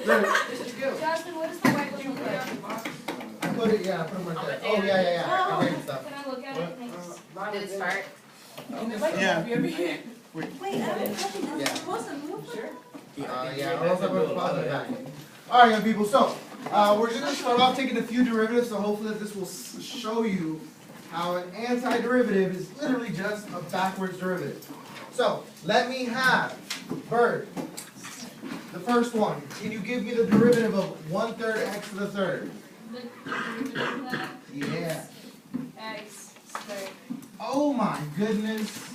Justin, what does the white one look like? I put it right there. Oh, yeah. I'm ready stuff. Can I look at it? Thanks. Did it start? Yeah. Wait, I haven't touched it. Yeah. Supposed to move? Sure. Yeah, I also put a back. Alright, young people, so we're just going to start off taking a few derivatives, so hopefully this will show you how an antiderivative is literally just a backwards derivative. So, let me have, Bird, the first one. Can you give me the derivative of 1/3 x to the third? The derivative of that? Yeah. X squared. Oh my goodness.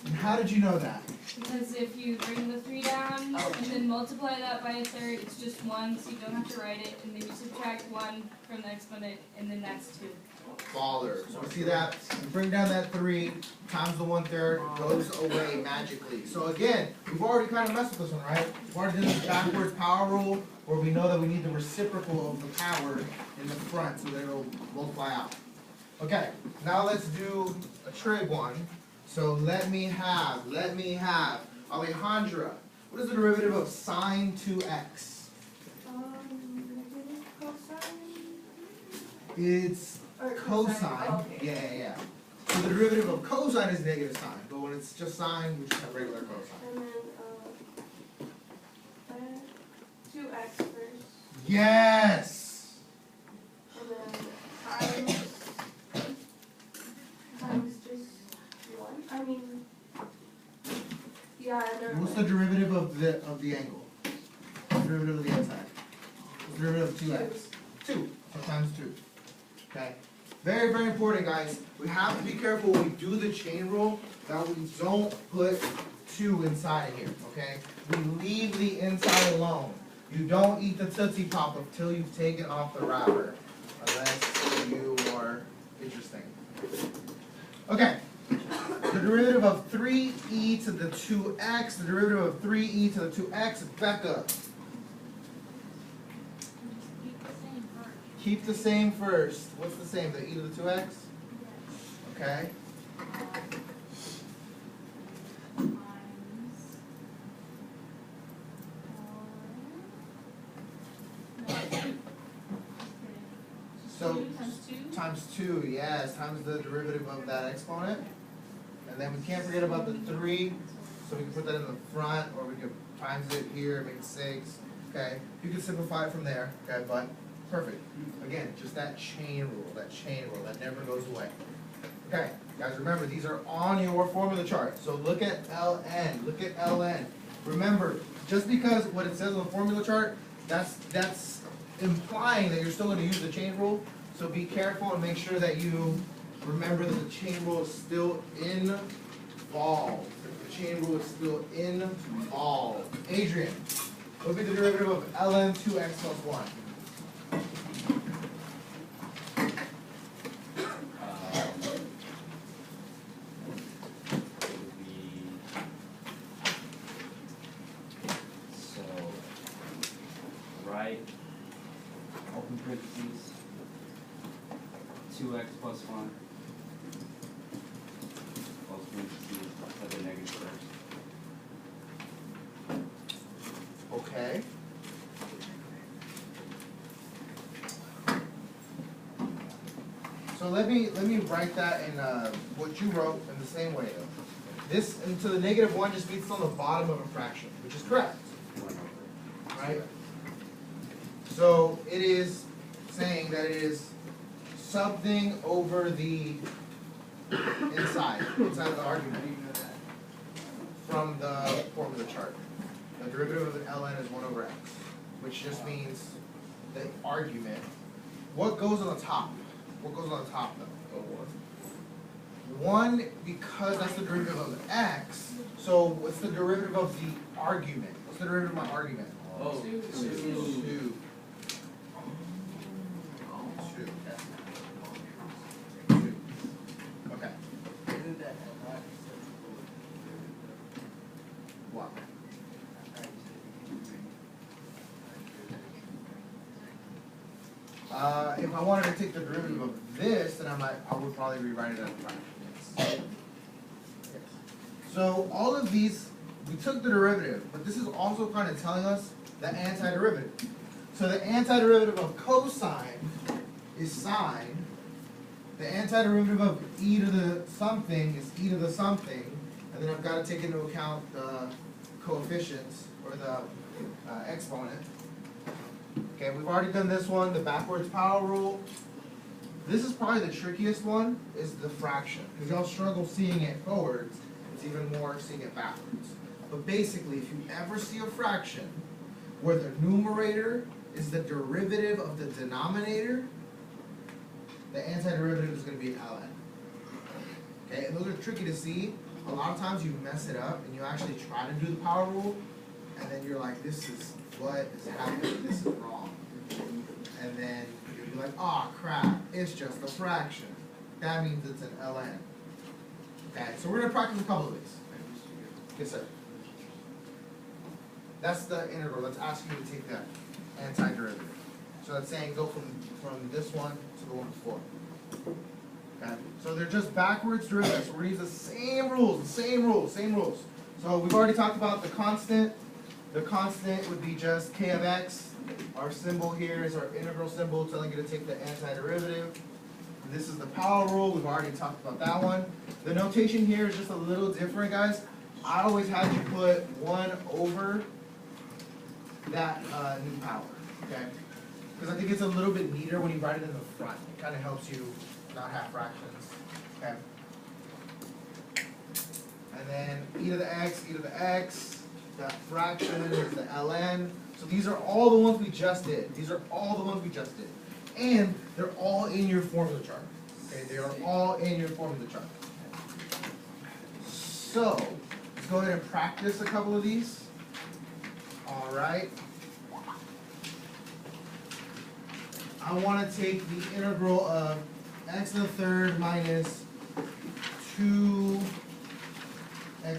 And how did you know that? Because if you bring the 3 down and then multiply that by a third, it's just 1, so you don't have to write it. And then you subtract 1 from the exponent, and then that's 2. Baller. So see that? You bring down that 3 times the 1/3 goes away magically. So again, we've already kind of messed with this one, right? We've already done this backwards power rule, where we know that we need the reciprocal of the power in the front, so that it'll multiply out. Okay, now let's do a trig one. So let me have Alejandra. What is the derivative of sine 2x? Negative cosine? It's Or cosine. Oh, okay. Yeah. So the derivative of cosine is negative sine, but when it's just sine, we just have regular cosine. And then 2x first. Yes! And then times just 1. I mean, yeah, and What's the derivative of the angle? What's the derivative of the inside? What's the derivative of 2x? 2. So times 2. Okay? Very, very important, guys. We have to be careful when we do the chain rule that we don't put 2 inside of here, okay? We leave the inside alone. You don't eat the Tootsie Pop until you've taken off the wrapper, unless you are interesting. Okay. The derivative of 3e to the 2x, the derivative of 3e to the 2x, Becca. Keep the same first. What's the same? The e to the 2x? Okay. So times 2, yes, times the derivative of that exponent. And then we can't forget about the 3, so we can put that in the front, or we can times it here, make it 6. Okay, you can simplify it from there, okay, but perfect. Again, just that chain rule that never goes away. Okay, guys, remember, these are on your formula chart. So look at ln, Remember, just because what it says on the formula chart, that's implying that you're still going to use the chain rule. So be careful and make sure that you remember that the chain rule is still involved. The chain rule is still involved. Adrian, what would be the derivative of ln 2x plus 1? Open parentheses, 2x plus 1, close parentheses, put the negative first. Okay. So let me write that in what you wrote in the same way though. This to the negative 1 just means it's on the bottom of a fraction, which is correct. Right? So it is saying that it is something over the inside of the argument from the formula chart. The derivative of an ln is 1 over x, which just means the argument. What goes on the top? What goes on the top though? 1 because that's the derivative of x. So what's the derivative of the argument? What's the derivative of my argument? 2. Okay. What? If I wanted to take the derivative of this, then I would probably rewrite it as a fraction. So all of these, we took the derivative, but this is also kind of telling us the antiderivative. So the antiderivative of cosine is sine. The antiderivative of e to the something is e to the something. And then I've got to take into account the coefficients, or the exponent. Okay, we've already done this one, the backwards power rule. This is probably the trickiest one, is the fraction. Because y'all struggle seeing it forwards, it's even more seeing it backwards. But basically, if you ever see a fraction where the numerator is the derivative of the denominator, the antiderivative is going to be ln. Okay, and those are tricky to see. A lot of times you mess it up and you actually try to do the power rule, and then you're like, this is what is happening, this is wrong. And then you'll be like, oh crap, it's just a fraction. That means it's an ln. Okay, so we're going to practice a couple of these. Yes, sir. That's the integral. That's asking you to take that antiderivative. So that's saying go from this one to the one before. Okay? So they're just backwards derivatives. So we're going to use the same rules. So we've already talked about the constant. The constant would be just k of x. Our symbol here is our integral symbol telling you to take the antiderivative. And this is the power rule. We've already talked about that one. The notation here is just a little different, guys. I always had you put 1 over that new power, okay? Because I think it's a little bit neater when you write it in the front. It kind of helps you not have fractions, okay? And then e to the x, that fraction is the ln. So these are all the ones we just did. And they're all in your formula chart, okay? They are all in your formula chart. So, let's go ahead and practice a couple of these. All right. I want to take the integral of x to the third minus 2x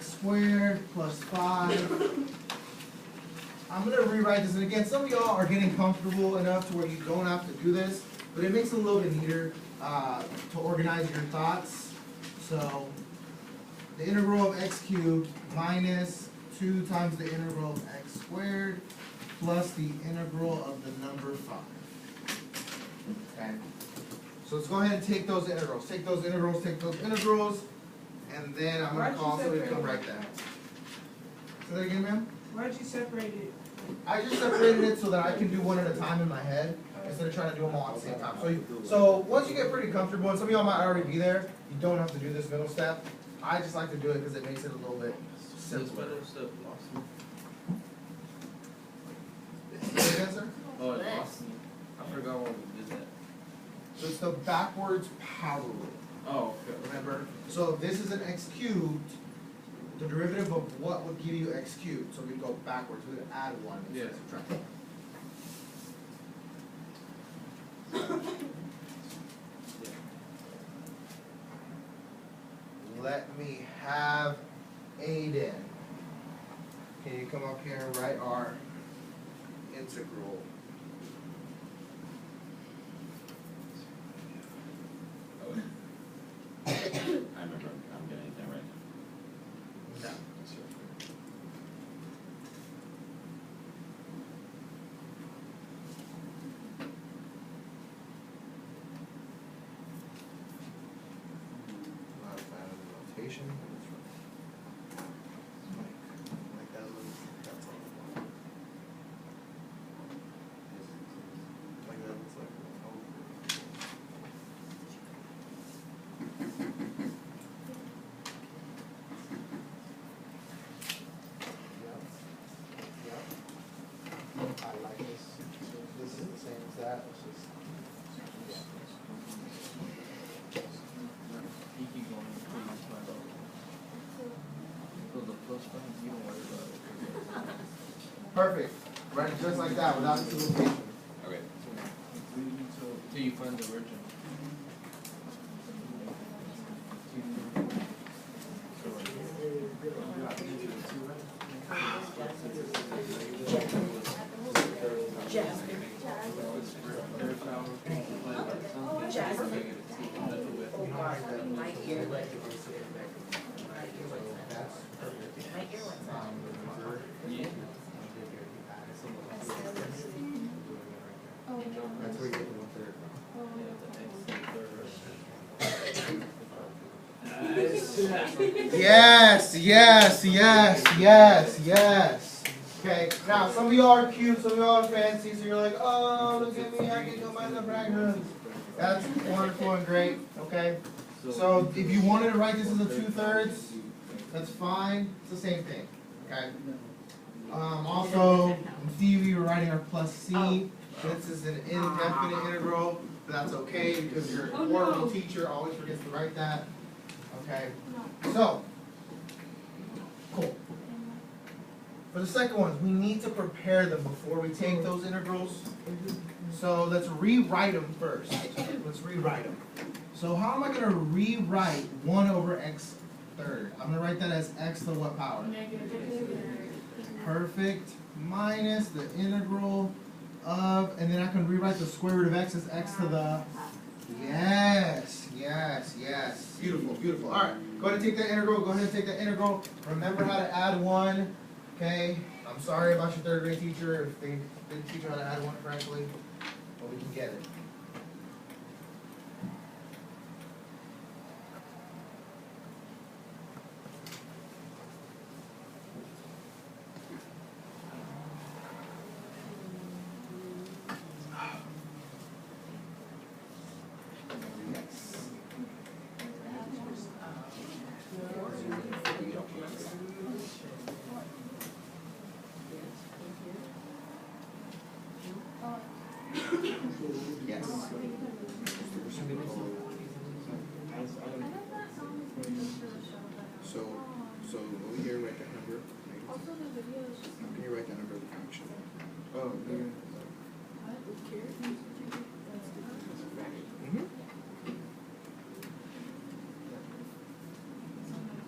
squared plus 5. I'm going to rewrite this. And again, some of y'all are getting comfortable enough to where you don't have to do this, but it makes it a little bit neater to organize your thoughts. So, the integral of x cubed minus 2 times the integral of x squared plus the integral of the number 5. Okay? So let's go ahead and take those integrals. Take those integrals, and then I'm going to call somebody to come write that. Say that again, ma'am? Why'd you separate it? I just separated it so that I can do one at a time in my head instead of trying to do them all at the same time. So once you get pretty comfortable, and some of y'all might already be there, you don't have to do this middle step. I just like to do it because it makes it a little bit simpler. Say again, sir? Oh, it lost me. I forgot what we did that. So it's the backwards power rule. Oh, okay. Remember? So this is an x cubed. The derivative of what would give you x cubed? So we go backwards. We would add 1 instead of subtract. Let me have Aiden. Can you come up here and write our integral? I remember. I'm getting that right now. No. Not a fan of the notation. Like that little, that's all. Like that looks like. I like this. So this is the same as that. It's just, You keep going. So the plus sign, you don't worry about it. perfect. Write it just like that without the notation. Okay. Till you find the original. That's perfect. Yeah. Yes, yes, yes, yes, yes. Okay, now some of y'all are cute, some of y'all are fancy, so you're like, oh, look at me, I can combine the fractions. That's wonderful and great, okay? So if you wanted to write this as a 2/3, that's fine, it's the same thing, okay? Also, in theory, we're writing our plus C. This is an indefinite integral, but that's okay because your horrible teacher always forgets to write that. Okay, so, cool. For the second one, we need to prepare them before we take those integrals. So let's rewrite them first. Let's rewrite them. So how am I going to rewrite 1 over x third? I'm going to write that as x to what power? Perfect. Minus the integral of, and then I can rewrite the square root of x as x to the, yes, yes, yes. Beautiful, beautiful. All right, go ahead and take that integral. Go ahead and take that integral. Remember how to add 1, okay? I'm sorry about your 3rd grade teacher if they didn't teach you how to add 1 correctly, but we can get it. Yes. So over here, write that number. Can you write that number of the fraction? Oh, yeah.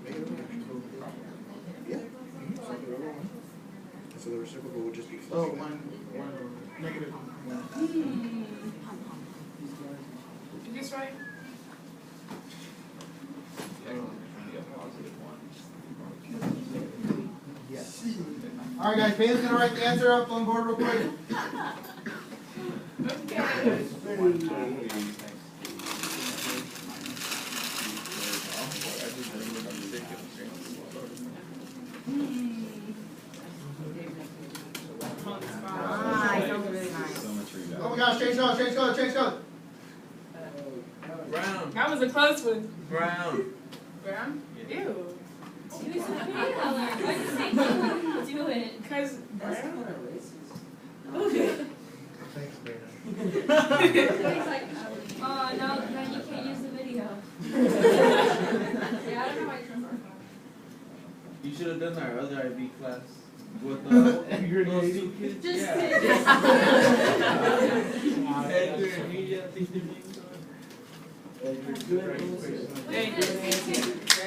Negative fraction. Yeah. Something over 1. So the reciprocal would just be flipping that. Negative. You just write. Yes. All right, guys. Payne's gonna write the answer up on board real quick. Oh my gosh! Change color! Change color! Change color! Brown. That was a close one. Brown. Brown? Ew. Use a pink color. Why does it say do it? Because brown? Thanks, Brandon. Oh, now you can't use the video. Yeah, I don't know why you're You should have done our other IB class with those 2 kids. Just yeah. Edgar and Media, I think they're being Gang,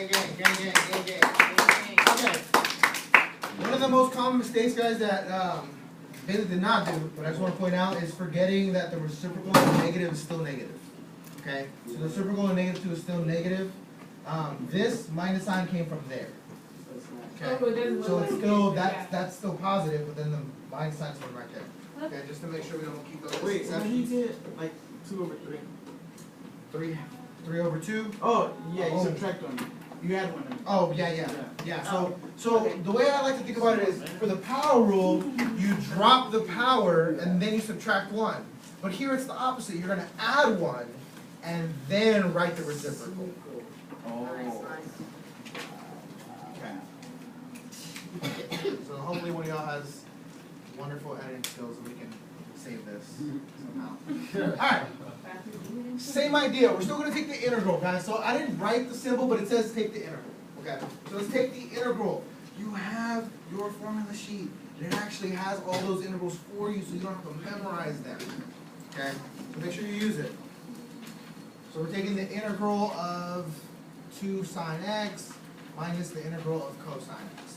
gang, gang, gang, gang, gang. Okay. One of the most common mistakes, guys, that Bailey did not do, but I just want to point out, is forgetting that the reciprocal of negative is still negative. Okay? So the reciprocal of -2 is still negative. This minus sign came from there. Okay? So it's still, that's still positive, but then the minus sign's from right there. Okay? Just to make sure we don't keep those Wait, when he exceptions. did like 2 over 3. 3 over 2. Oh, yeah, you Oh. subtract 1. You add 1. Oh, yeah. So the way I like to think about it is, for the power rule, you drop the power and then you subtract 1. But here it's the opposite. You're going to add 1 and then write the reciprocal. Oh. Okay. So hopefully one of y'all has wonderful editing skills and we can save this somehow. Alright. Same idea. We're still going to take the integral, guys. So I didn't write the symbol, but it says take the integral. Okay. So let's take the integral. You have your formula sheet. It actually has all those integrals for you, so you don't have to memorize them. Okay. So make sure you use it. So we're taking the integral of 2 sine x minus the integral of cosine x.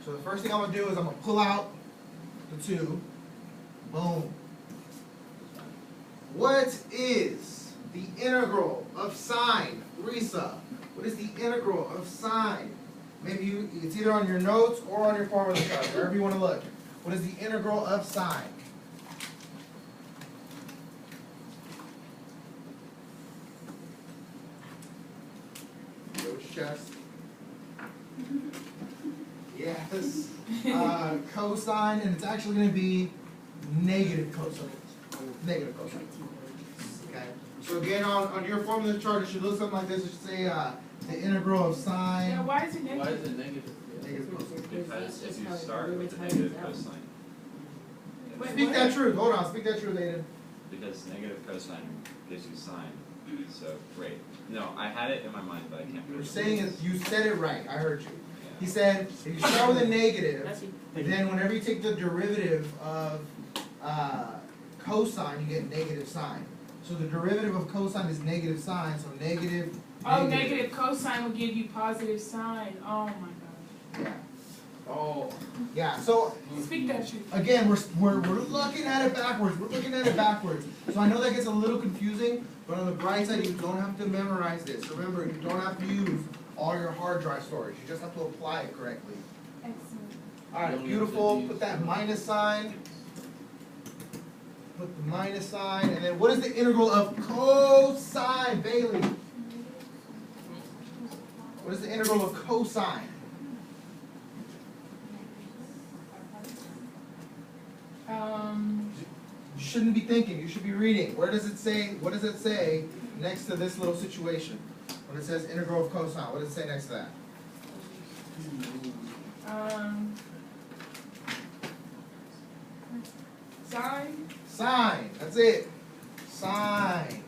So the first thing I'm going to do is I'm going to pull out the 2. Boom. What is the integral of sine? Risa, what is the integral of sine? Maybe it's either on your notes or on your formula chart, wherever you want to look. What is the integral of sine? chest. Yes. Cosine, and it's actually going to be negative cosine. Negative cosine. Okay. So again, on your formula chart, it should look something like this. It should say the integral of Yeah, sine. why is it Why negative? is it negative? Negative cosine. Because if you start with a negative cosine, Wait, Speak what? that truth. Hold on. Speak that truth, Aiden. because negative cosine gives you sine, so, wait, no, I had it in my mind, but I can't. You were put it. saying it. You said it right. I heard you. He Yeah. said if you start with a negative, That's it. then whenever you take the derivative of cosine, you get negative sine. So the derivative of cosine is negative sine. So negative. Oh, negative cosine will give you positive sine. Oh my Yeah. Oh. Yeah. So god. Speak that truth. again, we're looking at it backwards. We're looking at it backwards. So I know that gets a little confusing, but on the bright side, you don't have to memorize this. Remember, you don't have to use all your hard drive storage. You just have to apply it correctly. Excellent. All right, beautiful. Put that minus sign. Put the minus sign, and then what is the integral of cosine, Bailey? What is the integral of cosine? You shouldn't be thinking. You should be reading. Where does it say? What does it say next to this little situation? When it says integral of cosine, what does it say next to that? Sine. Sine. That's it. Sine.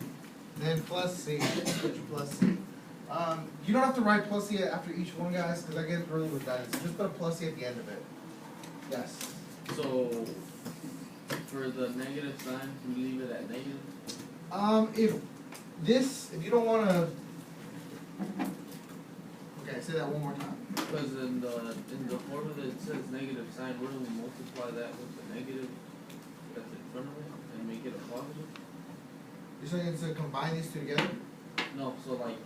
Then plus C. Put your plus C. You don't have to write plus C after each one, guys, because I get really redundant. So just put a plus C at the end of it. Yes. So, for the negative sign, we leave it at negative? If you don't want to, okay, say that one more time. Because in the formula it says negative sign, wouldn't we multiply that with the negative that's in front of it and make it a positive? You're saying to combine these two together? No, so like,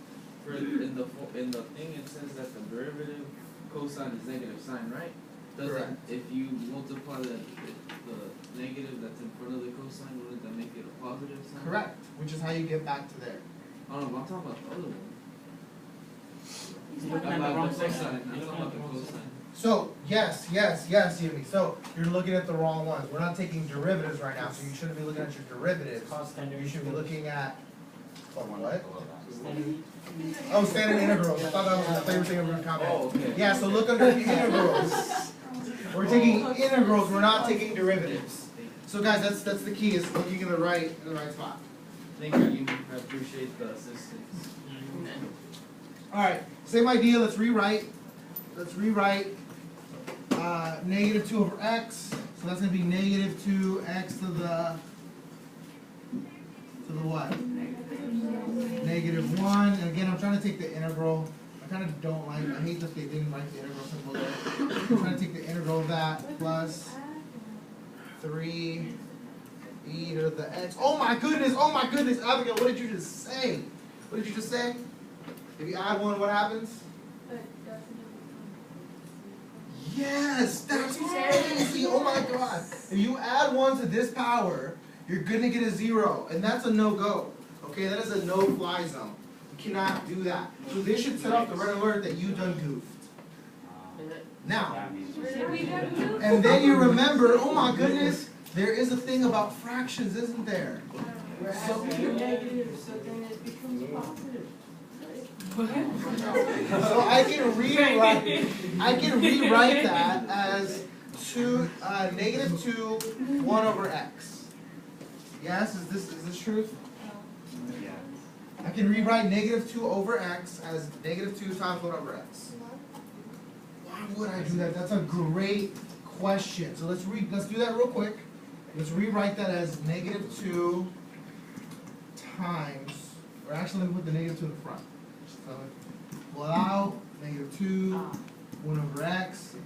for in the thing it says that the derivative cosine is negative sign, right? Doesn't, Correct. if you multiply the negative that's in front of the cosine, wouldn't that make it a positive sign? Correct. Which is how you get back to there. Oh no, I'm talking about the other one. He's looking I'm at the about wrong the section. cosine, I'm talking about the cosine. So, yes, Yumi. So, you're looking at the wrong ones. We're not taking derivatives right now, so you shouldn't be looking at your derivatives. Cos standard. You should be looking at, what? Standard. Oh, standard integrals. I thought you were saying we were Oh, commenting. okay. Yeah, so look under integrals. We're taking integrals, we're not taking derivatives. So guys, that's the key, is looking in the right spot. Thank you, Yumi. I appreciate the assistance. Alright, same idea, let's rewrite. Negative 2 over x. So that's gonna be negative 2x to the what? Negative 1. And again, I'm trying to take the integral. I kind of don't like, I hate that they didn't write the integral symbol there. I'm trying to take the integral of that plus 3 e to the x. Oh my goodness, Abigail, what did you just say? What did you just say? If you add 1, what happens? Yes, that's crazy. Oh my god. If you add 1 to this power, you're gonna get a 0, and that's a no-go. Okay, that is a no-fly zone. You cannot do that. So this should set off the red alert that you done goofed. Now, Did we have to? and then you remember, oh my goodness, there is a thing about fractions, isn't there? So negative, so then it becomes positive. So I can rewrite that as negative 2, 1 over x. Yes, is this truth? Yeah. I can rewrite negative 2 over x as negative 2 times 1 over x. Why would I do that? That's a great question. So let's do that real quick. Let's rewrite that as negative 2 times, or actually let me put the negative 2 in the front. So pull it out, negative 2, 1 over x.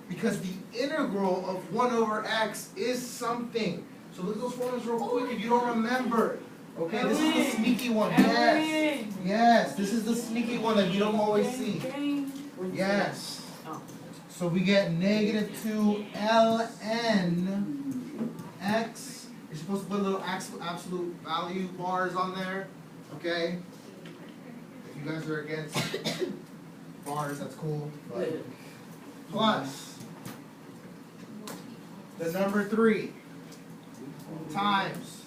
Because the integral of 1 over x is something. So look at those formulas real quick if you don't remember. Okay, this is the sneaky one. Yes. Yes, this is the sneaky one that you don't always see. Yes. So we get negative 2 ln x. You're supposed to put little absolute value bars on there. Okay? If you guys are against bars, that's cool, but plus the number 3 times,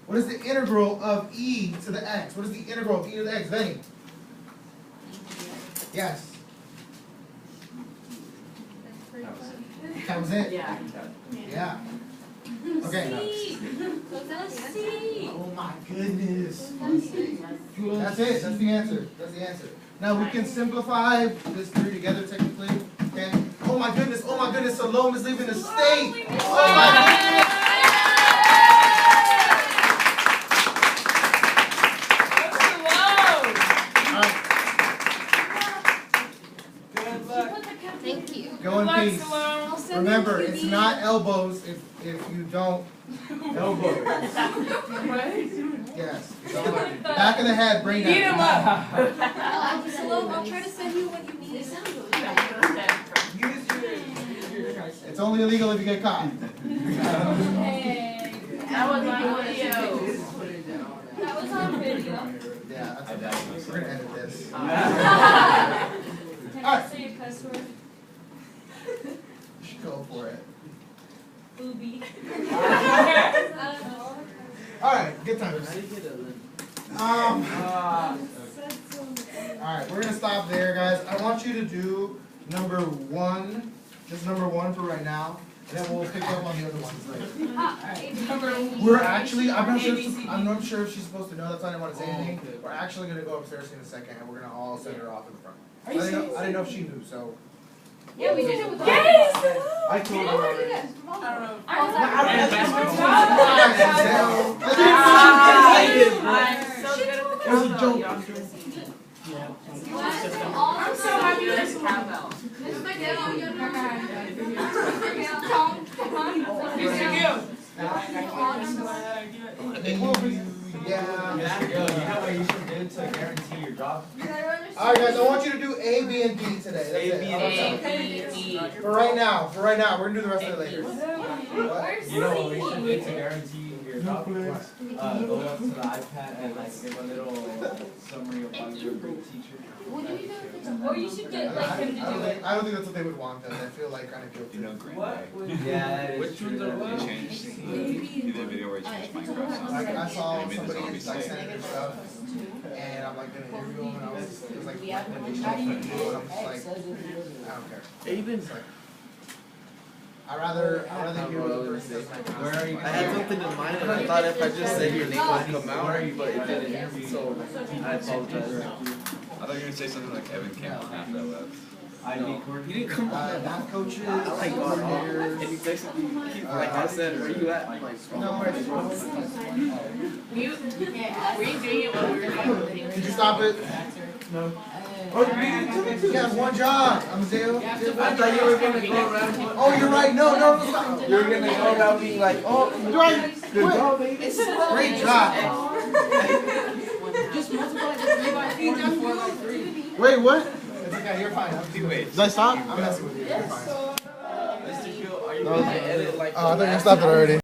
what is the integral of e to the x? What is the integral of e to the x, Benny? Yes. That was it? Yeah. Yeah. Okay. Oh my goodness. That's it. That's the answer. That's the answer. Now we can simplify this 3 together technically. Okay. Oh my goodness. Oh my goodness. Salome is leaving the state. Oh my goodness. Thank you. Go in peace. Remember, it's not elbows if you don't. Elbows. Yes. So, back of the head, bring that. Beat him up. Salome, I'll try to send you what you need. It's only illegal if you get caught. Hey. That was my video. That was on video. Yeah, that's okay. We're gonna edit this. Can I say a cuss word? You should go for it. Booby. Alright, good times. Alright, we're gonna stop there, guys. I want you to do number 1, just number 1 for right now, and then we'll pick up on the other ones later. We're actually, I'm not sure if she's supposed to know, that's why I didn't want to say anything. We're actually gonna go upstairs in a second, and we're gonna all send her off in the front. I didn't know if she knew, so. Yeah, we did it with Yes! I told her already. It was a joke. I'm so happy there's a cowbell. Yeah. You know what you should do to guarantee your job? Alright guys, I want you to do A, B, and D today. That's it. For right now, we're gonna do the rest of it later. What? You know what we should do to guarantee your job? Go up to the iPad and like give a little summary of why you're a great teacher. Or you should get like him to do it. I don't think that's what they would want then. I feel like kind of guilty. You know, Green What? Bay. Yeah, that is Which ones are They what? changed, he did a video where he changed Minecraft. Like I saw And he made the somebody zombies like sick. sending their stuff, and I'm like gonna interview them, and it was like recommendation for me to do, and I'm just like, I don't care. It's like, I'd rather hear what the person does. Where are you? I had something in mind, and I thought if I just said your name would come out, Where are you? but it didn't. So I apologize. I thought you were gonna say something like Evan Campbell half that left. IB You coordinator. didn't come out. Math coaches, I like coordinators. and he texted me, like I said, where you at? I'm like, No, We ain't doing it while we were doing Did you stop it? No. Oh, you got one job, Amadeo. I thought you were gonna go around. Oh, you're right. No, stop. You were gonna go around being like, oh, You're right. good job, baby. Great job. Just multiply the 3 by 4 and 4 by 3. Wait, what? It's okay, you're fine. Wait. Did I stop? I'm messing with you. You're fine. Mr. Q, are you gonna edit like? Oh, I thought you stopped it already.